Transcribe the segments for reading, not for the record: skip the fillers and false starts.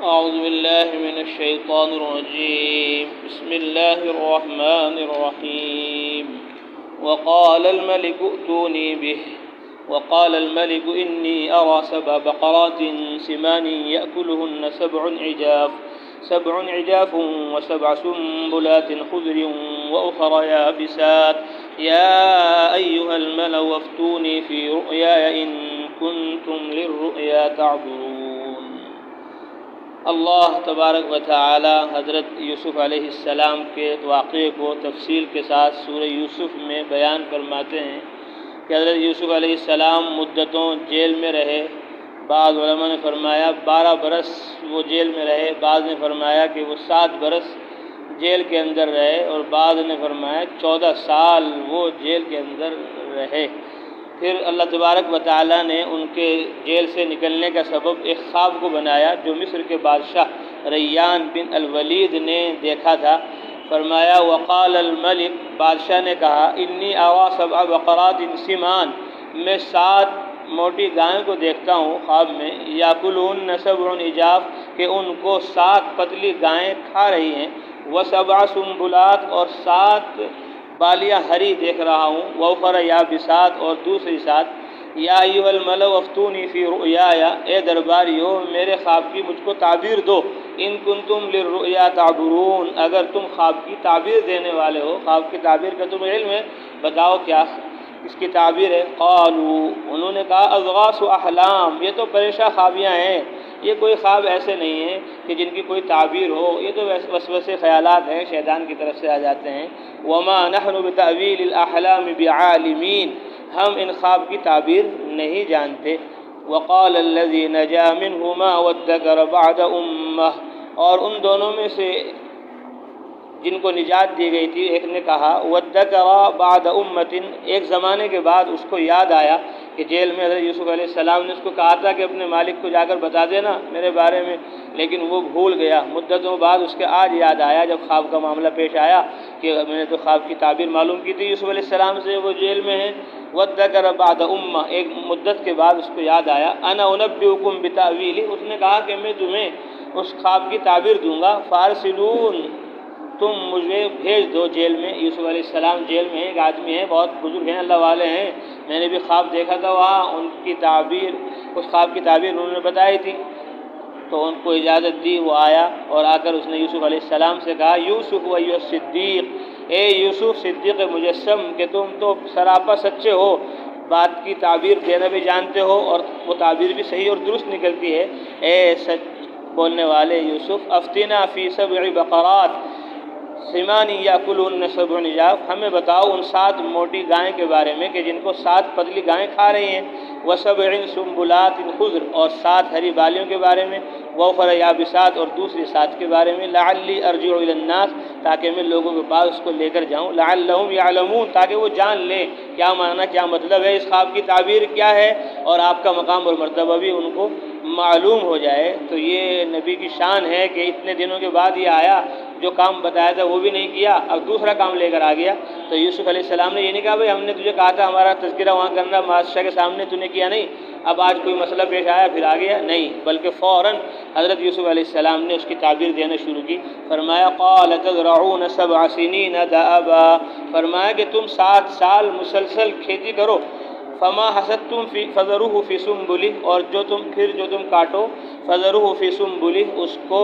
أعوذ بالله من الشيطان الرجيم. بسم الله الرحمن الرحيم. وقال الملك ائتوني به وقال الملك إني أرى 7 بقرات سمان يأكلهن 7 عجاف و7 سنبلات خضر وأخر يابسات يا أيها الملأ افتوني في رؤياي إن كنتم للرؤيا تعبرون. اللہ تبارک و تعالی حضرت یوسف علیہ السلام کے واقعے کو تفصیل کے ساتھ سورہ یوسف میں بیان فرماتے ہیں کہ حضرت یوسف علیہ السلام مدتوں جیل میں رہے. بعض علماء نے فرمایا 12 برس وہ جیل میں رہے، بعض نے فرمایا کہ وہ 7 برس جیل کے اندر رہے، اور بعض نے فرمایا 14 سال وہ جیل کے اندر رہے. پھر اللہ تبارک و تعالیٰ نے ان کے جیل سے نکلنے کا سبب ایک خواب کو بنایا جو مصر کے بادشاہ ریان بن الولید نے دیکھا تھا. فرمایا وقال الملک، بادشاہ نے کہا انی ارى 7 بقرات سمان، میں 7 موٹی گائیں کو دیکھتا ہوں خواب میں، یاکلہن 7 عجاف، کہ ان کو 7 پتلی گائیں کھا رہی ہیں، و7 سنبلات، اور 7 بالیاں ہری دیکھ رہا ہوں، وأخر یابسات، اور دوسری 7. یا ایھا الملأ افتونی فی رؤیایا، اے درباریو میرے خواب کی مجھ کو تعبیر دو. ان کنتم للرؤیا تعبرون، اگر تم خواب کی تعبیر دینے والے ہو، خواب کی تعبیر کا تمہیں علم ہے، بتاؤ کیا اس کی تعبیر ہے. قالوا، انہوں نے کہا اضغاث احلام، یہ تو پریشاں خوابیاں ہیں، یہ کوئی خواب ایسے نہیں ہیں کہ جن کی کوئی تعبیر ہو، یہ تو وسوسے خیالات ہیں، شیطان کی طرف سے آ جاتے ہیں. وما نحن بتأویل الاحلام بعالمین، ہم ان خواب کی تعبیر نہیں جانتے. وقال الذی نجا منہما وادکر بعد امہ، اور ان دونوں میں سے جن کو نجات دی گئی تھی ایک نے کہا وادکر بعد امۃ، ایک زمانے کے بعد اس کو یاد آیا کہ جیل میں حضرت یوسف علیہ السلام نے اس کو کہا تھا کہ اپنے مالک کو جا کر بتا دینا میرے بارے میں، لیکن وہ بھول گیا. مدتوں بعد اس کے آج یاد آیا جب خواب کا معاملہ پیش آیا کہ میں نے تو خواب کی تعبیر معلوم کی تھی یوسف علیہ السلام سے، وہ جیل میں ہیں. وادکر بعد امہ، ایک مدت کے بعد اس کو یاد آیا. انا انبئکم بتأویلہ، اس نے کہا کہ میں تمہیں اس خواب کی تعبیر دوں گا. فارسلون، تم مجھے بھیج دو جیل میں. یوسف علیہ السلام جیل میں ایک آدمی ہیں، بہت بزرگ ہیں، اللہ والے ہیں، میں نے بھی خواب دیکھا تھا وہاں، ان کی تعبیر، اس خواب کی تعبیر انہوں نے بتائی تھی. تو ان کو اجازت دی، وہ آیا اور آ کر اس نے یوسف علیہ السلام سے کہا یوسف ایھا الصدیق، اے یوسف صدیق مجسم، کہ تم تو سراپا سچے ہو، بات کی تعبیر دینا بھی جانتے ہو اور وہ تعبیر بھی صحیح اور درست نکلتی ہے. اے سچ بولنے والے یوسف، افتنا فی 7 بقرات سمان یاکلہن 7 عجاف، ہمیں بتاؤ ان 7 موٹی گائیں کے بارے میں کہ جن کو 7 پتلی گائیں کھا رہی ہیں، و7 سنبلات خضر، اور 7 ہری بالیوں کے بارے میں، وأخر یابسات، اور دوسری 7 کے بارے میں. لعلی ارجع الی الناس، تاکہ میں لوگوں کے پاس اس کو لے کر جاؤں. لعلہم یعلمون، تاکہ وہ جان لیں کیا معنی، کیا مطلب ہے اس خواب کی تعبیر کیا ہے، اور آپ کا مقام اور مرتبہ بھی ان کو معلوم ہو جائے. تو یہ نبی کی شان ہے کہ اتنے دنوں کے بعد یہ آیا، جو کام بتایا تھا وہ بھی نہیں کیا، اب دوسرا کام لے کر آ گیا. تو یوسف علیہ السلام نے یہ نہیں کہا بھئی ہم نے تجھے کہا تھا ہمارا تذکرہ وہاں کرنا بادشاہ کے سامنے، تو نے کیا نہیں، اب آج کوئی مسئلہ پیش آیا پھر آ گیا، نہیں، بلکہ فوراً حضرت یوسف علیہ السلام نے اس کی تعبیر دینا شروع کی. فرمایا قال تزرعون 7 سنین دأبا، فرمایا کہ تم 7 سال مسلسل کھیتی کرو. فما حصدتم فذروه فی سنبلہ، اور جو تم کاٹو، فذروه فی سنبلہ، اس کو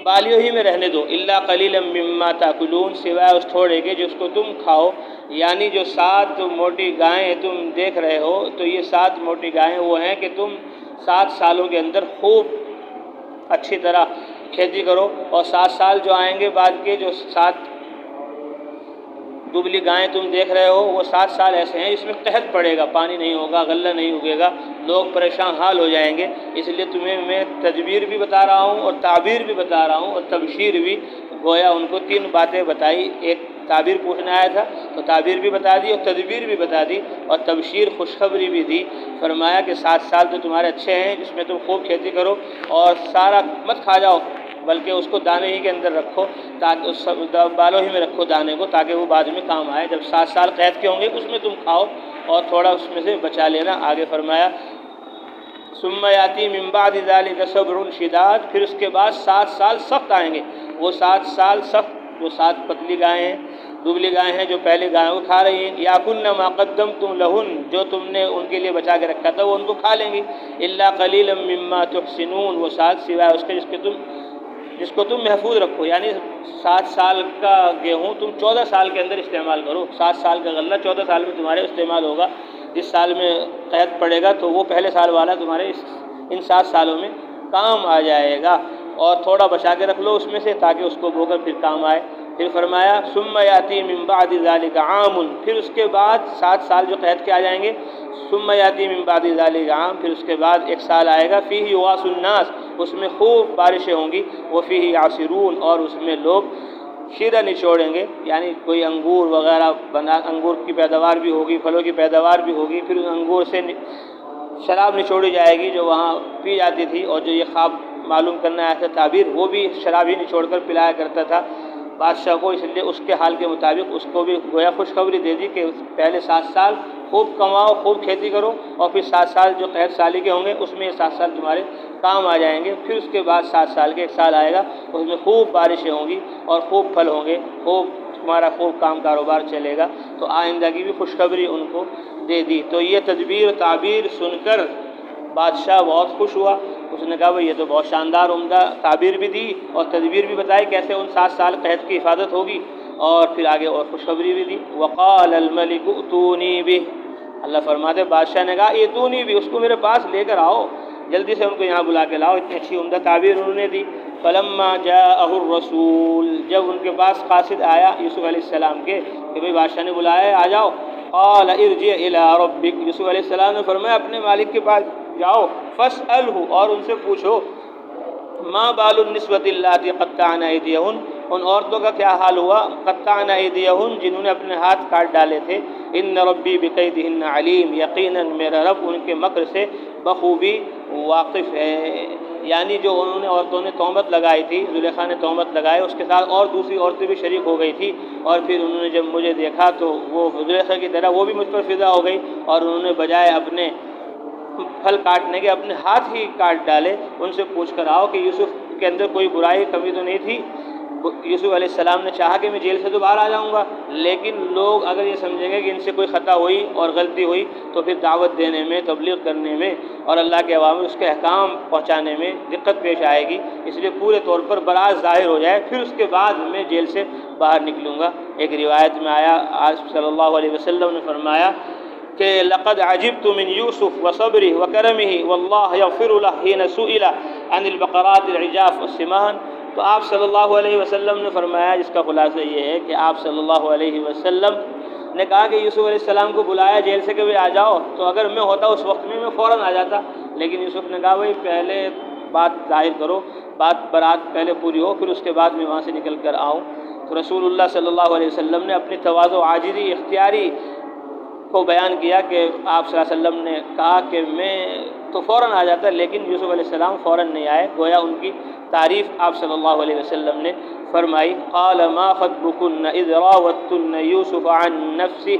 بالیوں ہی میں رہنے دو. الا قلیلا مما تاکلون، سوائے اس تھوڑے کے جو اس کو تم کھاؤ. یعنی جو 7 موٹی گائیں تم دیکھ رہے ہو، تو یہ 7 موٹی گائیں وہ ہیں کہ تم 7 سالوں کے اندر خوب اچھی طرح کھیتی کرو، اور 7 سال جو آئیں گے بعد کے، جو 7 دبلی گائیں تم دیکھ رہے ہو، وہ 7 سال ایسے ہیں جس میں قحط پڑے گا، پانی نہیں ہوگا، غلہ نہیں اگے گا، لوگ پریشان حال ہو جائیں گے. اس لیے تمہیں میں تدبیر بھی بتا رہا ہوں اور تعبیر بھی بتا رہا ہوں اور تبشیر بھی. گویا ان کو 3 باتیں بتائی، ایک تعبیر پوچھنے آیا تھا تو تعبیر بھی بتا دی اور تدبیر بھی بتا دی اور تبشیر خوشخبری بھی دی. فرمایا کہ 7 سال تو تمہارے اچھے ہیں جس میں تم خوب کھیتی کرو اور سارا مت کھا جاؤ، بلکہ اس کو دانے ہی کے اندر رکھو، تاکہ اس بالوں ہی میں رکھو دانے کو، تاکہ وہ بعد میں کام آئے. جب 7 سال قید کے ہوں گے اس میں تم کھاؤ اور تھوڑا اس میں سے بچا لینا. آگے فرمایا ثم یاتی من بعد ذلک صبر شداد، پھر اس کے بعد 7 سال سخت آئیں گے۔ وہ 7 سال سخت، وہ 7 پتلی گائیں ہیں، دبلی گائیں ہیں جو پہلے گائیں کو کھا رہی ہیں، یاکلن ما قدمتم لہن، جو تم نے ان کے لیے بچا کے رکھا تھا وہ ان کو کھا لیں گی، الا قلیلا مما تحسنون، وہ 7 سوائے اس کے جس کو تم محفوظ رکھو، یعنی 7 سال کا گیہوں تم 14 سال کے اندر استعمال کرو، 7 سال کا غلہ 14 سال میں تمہارے استعمال ہوگا، جس سال میں قحط پڑے گا تو وہ پہلے سال والا تمہارے ان 7 سالوں میں کام آ جائے گا، اور تھوڑا بچا کے رکھ لو اس میں سے تاکہ اس کو بو کر پھر کام آئے۔ پھر فرمایا ثم یاتی من بعد ذلک عام، پھر اس کے بعد 7 سال جو قحط کے آ جائیں گے، ثم یاتی من بعد ذلک عام، پھر اس کے بعد 1 سال آئے گا، فیہ یغاث الناس، اس میں خوب بارشیں ہوں گی، وفیہ یعصرون، اور اس میں لوگ شیرہ نچوڑیں گے، یعنی کوئی انگور وغیرہ انگور کی پیداوار بھی ہوگی، پھلوں کی پیداوار بھی ہوگی، پھر ان انگور سے شراب نچوڑی جائے گی جو وہاں پی جاتی تھی، اور جو یہ خواب معلوم کرنا ہے تعبیر، وہ بھی شراب ہی نچوڑ کر پلایا کرتا تھا بادشاہ کو، اس لیے اس کے حال کے مطابق اس کو بھی گویا خوشخبری دے دی کہ پہلے 7 سال خوب کماؤ، خوب کھیتی کرو، اور پھر 7 سال جو قحط سالی کے ہوں گے اس میں یہ 7 سال تمہارے کام آ جائیں گے، پھر اس کے بعد 7 سال کے 1 سال آئے گا، اس میں خوب بارشیں ہوں گی اور خوب پھل ہوں گے، خوب تمہارا خوب کام کاروبار چلے گا، تو آئندہ کی بھی خوشخبری ان کو دے دی۔ تو یہ تدبیر و تعبیر سن کر بادشاہ بہت خوش ہوا، اس نے کہا بھئی یہ تو بہت شاندار عمدہ تعبیر بھی دی اور تدبیر بھی بتائی کیسے ان 7 سال قحط کی حفاظت ہوگی، اور پھر آگے اور خوشخبری بھی دی۔ وقال الملک ائتونی بہ، اللہ فرماتے بادشاہ نے کہا ائتونی بہ، اس کو میرے پاس لے کر آؤ، جلدی سے ان کو یہاں بلا کے لاؤ، اتنی اچھی عمدہ تعبیر انہوں نے دی۔ فلما جاءہ الرسول، جب ان کے پاس قاصد آیا یوسف علیہ السلام کے کہ بھئی بادشاہ نے بلایا ہے آ جاؤ، قال ارجع الی ربک، یوسف علیہ السلام نے فرمایا اپنے مالک کے پاس جاؤ، فاسألہ، اور ان سے پوچھو، ما بال النسوۃ اللاتí قطعن ایدیہن، ان عورتوں کا کیا حال ہوا، قطعن ایدیہن، جنہوں نے اپنے ہاتھ کاٹ ڈالے تھے، ان ربی بقیدہن علیم، یقیناً میرا رب ان کے مکر سے بخوبی واقف ہے، یعنی جو انہوں نے عورتوں نے تہمت لگائی تھی، زلیخا نے تہمت لگائی، اس کے ساتھ اور دوسری عورتیں بھی شریک ہو گئی تھی، اور پھر انہوں نے جب مجھے دیکھا تو وہ زلیخا کی طرح وہ بھی مجھ پر فدا ہو گئی، اور انہوں نے بجائے اپنے پھل کاٹنے کے اپنے ہاتھ ہی کاٹ ڈالے۔ ان سے پوچھ کر آؤ کہ یوسف کے اندر کوئی برائی کمی تو نہیں تھی۔ یوسف علیہ السلام نے چاہا کہ میں جیل سے تو باہر آ جاؤں گا، لیکن لوگ اگر یہ سمجھیں گے کہ ان سے کوئی خطا ہوئی اور غلطی ہوئی تو پھر دعوت دینے میں، تبلیغ کرنے میں اور اللہ کے عوام اس کے احکام پہنچانے میں دقت پیش آئے گی، اس لیے پورے طور پر براءت ظاہر ہو جائے، پھر اس کے بعد میں جیل سے باہر نکلوں گا۔ ایک روایت میں آیا آج صلی اللہ علیہ وسلم نے فرمایا کہ لقد عجبت من یوسف وصبرہ وکرمہ واللہ یغفر لہ حین سئل عن البقرات العجاف والسمان۔ تو آپ صلی اللہ علیہ وسلم نے فرمایا، جس کا خلاصہ یہ ہے کہ آپ صلی اللہ علیہ وسلم نے کہا کہ یوسف علیہ السلام کو بلایا جیل سے کہ آ جاؤ، تو اگر میں ہوتا اس وقت میں فوراً آ جاتا، لیکن یوسف نے کہا بھائی پہلے بات ظاہر کرو، برات پہلے پوری ہو، پھر اس کے بعد میں وہاں سے نکل کر آؤں۔ تو رسول اللہ صلی اللہ علیہ وسلم نے اپنی تواضع و عاجزی اختیاری کو بیان کیا کہ آپ صلی اللہ علیہ وسلم نے کہا کہ میں تو فوراً آ جاتا، لیکن یوسف علیہ السلام فوراً نہیں آئے، گویا ان کی تعریف آپ صلی اللہ علیہ وسلم نے فرمائی۔ قال ما خطبكن اذ راوتن یوسف عن نفسه،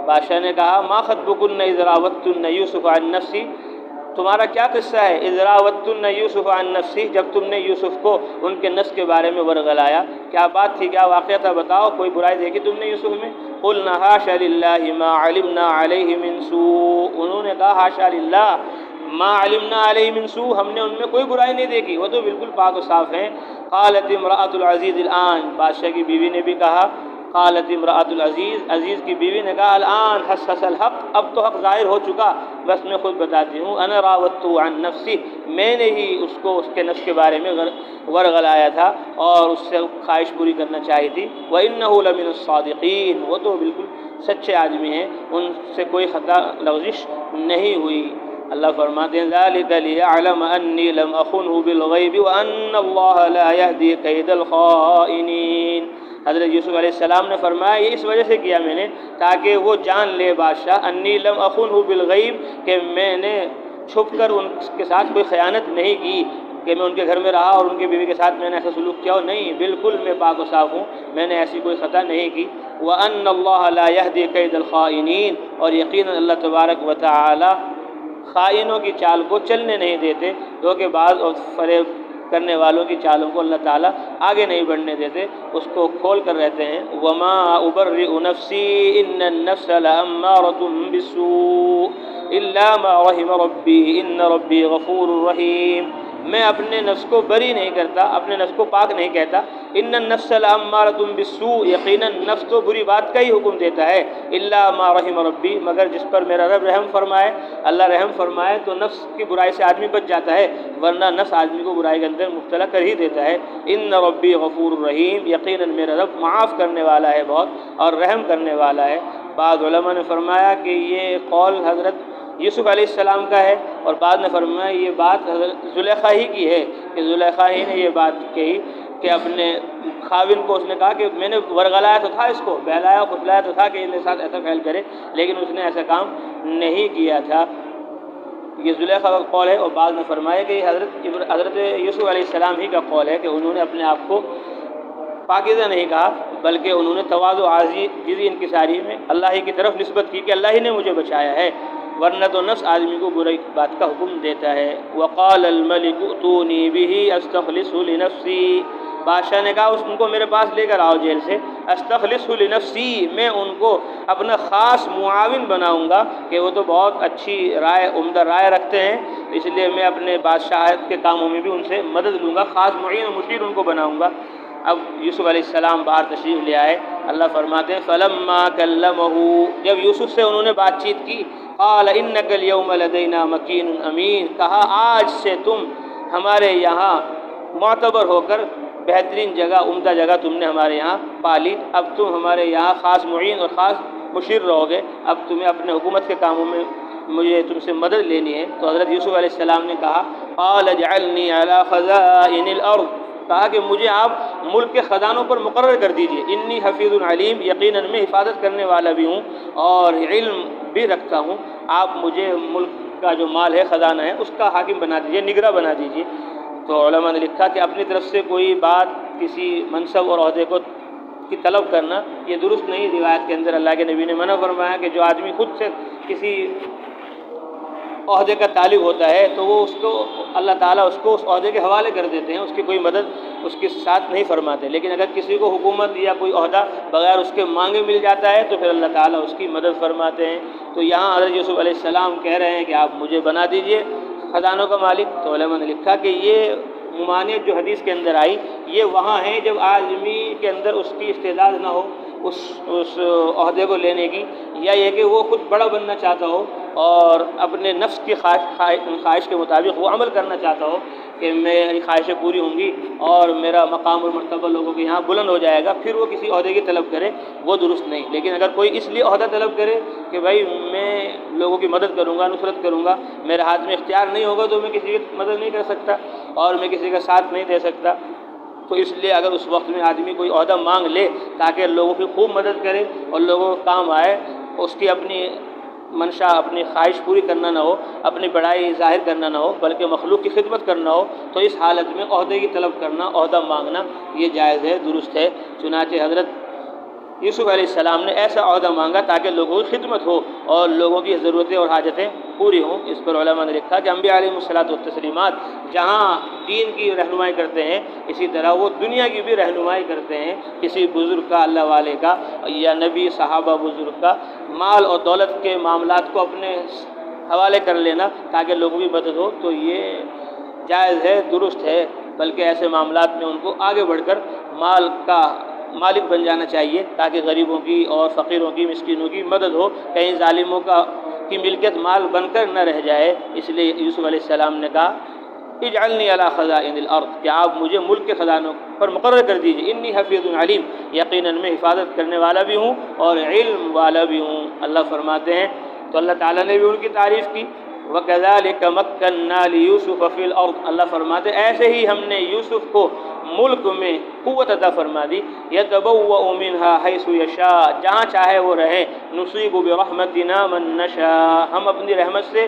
بادشاہ نے کہا ما خطبكن اذ راوتن یوسف عن نفسه، تمہارا کیا قصہ ہے، اذ راوتن یوسف عن نفسه، جب تم نے یوسف کو ان کے نفس کے بارے میں ورغلایا، کیا بات تھی، کیا واقعہ تھا، بتاؤ، کوئی برائی دیکھی تم نے یوسف میں؟ قلنا حاشا للہ ما علمنا علیہ من سوء، انہوں نے کہا حاشا للہ ما علمنا علیہ من سوء، ہم نے ان میں کوئی برائی نہیں دیکھی، وہ تو بالکل پاک و صاف ہیں۔ قالت امرأۃ العزیز الآن، بادشاہ کی بیوی نے بھی کہا، قالت امرأۃ العزیز، عزیز کی بیوی نے کہا الآن حسس الحق، اب تو حق ظاہر ہو چکا، بس میں خود بتاتی ہوں، انا راودتہ عن نفسی، میں نے ہی اس کو اس کے نفس کے بارے میں ورغلایا تھا اور اس سے خواہش پوری کرنا چاہی تھی۔ وإنہ لمن الصادقین، وہ تو بالکل سچے آدمی ہیں، ان سے کوئی خطا لغزش نہیں ہوئی۔ اللہ فرماتے ہیں ذالک لیعلم انی لم اخنہ بالغیب وان اللہ لا یہدی کید الخائنین، حضرت یوسف علیہ السلام نے فرمایا یہ اس وجہ سے کیا میں نے تاکہ وہ جان لے بادشاہ انی لم اخنہ بالغیب، کہ میں نے چھپ کر ان کے ساتھ کوئی خیانت نہیں کی، کہ میں ان کے گھر میں رہا اور ان کی بیوی کے ساتھ میں نے ایسا سلوک کیا ہو، نہیں، بالکل میں پاک و صاف ہوں، میں نے ایسی کوئی خطا نہیں کی۔ وَأَنَّ اللَّهَ لَا يَهْدِي كَيْدَ الْخَائِنِينَ، اور یقیناً اللہ تبارک و تعالی خائنوں کی چال کو چلنے نہیں دیتے، دھوکے باز اور فریب کرنے والوں کی چالوں کو اللہ تعالیٰ آگے نہیں بڑھنے دیتے، اس کو کھول کر رہتے ہیں۔ وما ابرئ نفسی ان النفس لامارۃ بالسوء الا ما رحم ربی ان ربی غفور رحیم۔ میں اپنے نفس کو بری نہیں کرتا، اپنے نفس کو پاک نہیں کہتا۔ ان النفس لامارۃ بالسوء، یقیناً نفس تو بری بات کا ہی حکم دیتا ہے۔ الا ما رحم ربی، مگر جس پر میرا رب رحم فرمائے، اللہ رحم فرمائے تو نفس کی برائی سے آدمی بچ جاتا ہے، ورنہ نفس آدمی کو برائی کے اندر مبتلا کر ہی دیتا ہے۔ ان ربی غفور رحیم، یقیناً میرا رب معاف کرنے والا ہے بہت اور رحم کرنے والا ہے۔ بعض علماء نے فرمایا کہ یہ قول حضرت یوسف علیہ السلام کا ہے، اور بعد نے فرمایا یہ بات حضرت زلیخا ہی کی ہے، کہ زلیخا ہی نے یہ بات کہی کہ اپنے خاوند کو اس نے کہا کہ میں نے ورغلایا تو تھا، اس کو بہلایا پھسلایا تو تھا کہ میرے ساتھ ایسا فعل کرے، لیکن اس نے ایسا کام نہیں کیا تھا۔ یہ زلیخا کا قول ہے، اور بعد نے فرمایا کہ یہ حضرت یوسف علیہ السلام ہی کا قول ہے کہ انہوں نے اپنے آپ کو پاکیزہ نہیں کہا، بلکہ انہوں نے تواضع عاجزی انکساری میں اللہ ہی کی طرف نسبت کی کہ اللہ ہی نے مجھے بچایا ہے، ورنہ تو نفس آدمی کو برائی بات کا حکم دیتا ہے۔ وقال الملک ائتونی بہ استخلصہ لنفسی، بادشاہ نے کہا ان کو میرے پاس لے کر آؤ جیل سے، استخلصہ لنفسی، میں ان کو اپنا خاص معاون بناؤں گا کہ وہ تو بہت اچھی رائے، عمدہ رائے رکھتے ہیں، اس لیے میں اپنے بادشاہت کے کاموں میں بھی ان سے مدد لوں گا، خاص معین و مشیر ان کو بناؤں گا۔ اب یوسف علیہ السلام باہر تشریف لے آئے، اللہ فرماتے ہیں فلما کلمہ، جب یوسف سے انہوں نے بات چیت کی، قال انک اليوم لدینا مکین امین، کہا آج سے تم ہمارے یہاں معتبر ہو کر بہترین جگہ، عمدہ جگہ تم نے ہمارے یہاں پالی، اب تم ہمارے یہاں خاص معین اور خاص مشیر رہو گے، اب تمہیں اپنے حکومت کے کاموں میں مجھے تم سے مدد لینی ہے۔ تو حضرت یوسف علیہ السلام نے کہا قال اجعلنی علی خزائن الارض، کہا کہ مجھے آپ ملک کے خزانوں پر مقرر کر دیجئے، انی حفیظ علیم، یقیناً میں حفاظت کرنے والا بھی ہوں اور علم بھی رکھتا ہوں، آپ مجھے ملک کا جو مال ہے، خزانہ ہے، اس کا حاکم بنا دیجئے، نگراں بنا دیجئے۔ تو علماء نے لکھا کہ اپنی طرف سے کوئی بات، کسی منصب اور عہدے کی طلب کرنا یہ درست نہیں۔ روایت کے اندر اللہ کے نبی نے منع فرمایا کہ جو آدمی خود سے کسی عہدے کا طالب ہوتا ہے تو وہ اس کو اللہ تعالیٰ اس کو اس عہدے کے حوالے کر دیتے ہیں، اس کی کوئی مدد اس کے ساتھ نہیں فرماتے، لیکن اگر کسی کو حکومت یا کوئی عہدہ بغیر اس کے مانگے مل جاتا ہے تو پھر اللہ تعالیٰ اس کی مدد فرماتے ہیں۔ تو یہاں حضرت یوسف علیہ السلام کہہ رہے ہیں کہ آپ مجھے بنا دیجئے خزانوں کا مالک۔ تو علماء نے لکھا کہ یہ ممانعت جو حدیث کے اندر آئی یہ وہاں ہے جب آدمی کے اندر اس کی استعداد نہ ہو اس عہدے کو لینے کی، یا یہ کہ وہ خود بڑا بننا چاہتا ہو اور اپنے نفس کی خواہش کے مطابق وہ عمل کرنا چاہتا ہو کہ میری خواہشیں پوری ہوں گی اور میرا مقام اور مرتبہ لوگوں کے یہاں بلند ہو جائے گا، پھر وہ کسی عہدے کی طلب کرے، وہ درست نہیں۔ لیکن اگر کوئی اس لیے عہدہ طلب کرے کہ بھائی میں لوگوں کی مدد کروں گا، نصرت کروں گا، میرے ہاتھ میں اختیار نہیں ہوگا تو میں کسی کی مدد نہیں کر سکتا اور میں کسی کا ساتھ نہیں دے سکتا، تو اس لیے اگر اس وقت میں آدمی کوئی عہدہ مانگ لے تاکہ لوگوں کی خوب مدد کرے اور لوگوں کو کام آئے، اس کی اپنی منشا، اپنی خواہش پوری کرنا نہ ہو، اپنی بڑائی ظاہر کرنا نہ ہو، بلکہ مخلوق کی خدمت کرنا ہو، تو اس حالت میں عہدے کی طلب کرنا، عہدہ مانگنا یہ جائز ہے، درست ہے۔ چنانچہ حضرت یوسف علیہ السلام نے ایسا عہدہ مانگا تاکہ لوگوں کی خدمت ہو اور لوگوں کی ضرورتیں اور حاجتیں پوری ہوں۔ اس پر علماء نے لکھا کہ انبیاء علیہ الصلوۃ والتسلیمات جہاں دین کی رہنمائی کرتے ہیں اسی طرح وہ دنیا کی بھی رہنمائی کرتے ہیں، کسی بزرگ کا، اللہ والے کا یا نبی صحابہ بزرگ کا مال اور دولت کے معاملات کو اپنے حوالے کر لینا تاکہ لوگوں کی مدد ہو، تو یہ جائز ہے، درست ہے، بلکہ ایسے معاملات میں ان کو آگے بڑھ کر مال کا مالک بن جانا چاہیے تاکہ غریبوں کی اور فقیروں کی، مسکینوں کی مدد ہو، کہیں ظالموں کی ملکیت مال بن کر نہ رہ جائے۔ اس لیے یوسف علیہ السلام نے کہا اجعلنی علی خزائن الارض، کہ آپ مجھے ملک کے خزانوں پر مقرر کر دیجیے، انی حفیظ علیم، یقیناً میں حفاظت کرنے والا بھی ہوں اور علم والا بھی ہوں۔ اللہ فرماتے ہیں تو اللہ تعالیٰ نے بھی ان کی تعریف کی، وَكَذَلِكَ مَكَّنَّا لِيُوسُفَ فِي الْأَرْضِ، اللہ فرماتے ایسے ہی ہم نے یوسف کو ملک میں قوت عطا فرما دی، يَتَبَوَّأُ مِنْهَا حَيْثُ يَشَاءُ، جہاں چاہے وہ رہے، نُصِيبُ بِرَحْمَتِنَا مَن نَّشَاءُ، ہم اپنی رحمت سے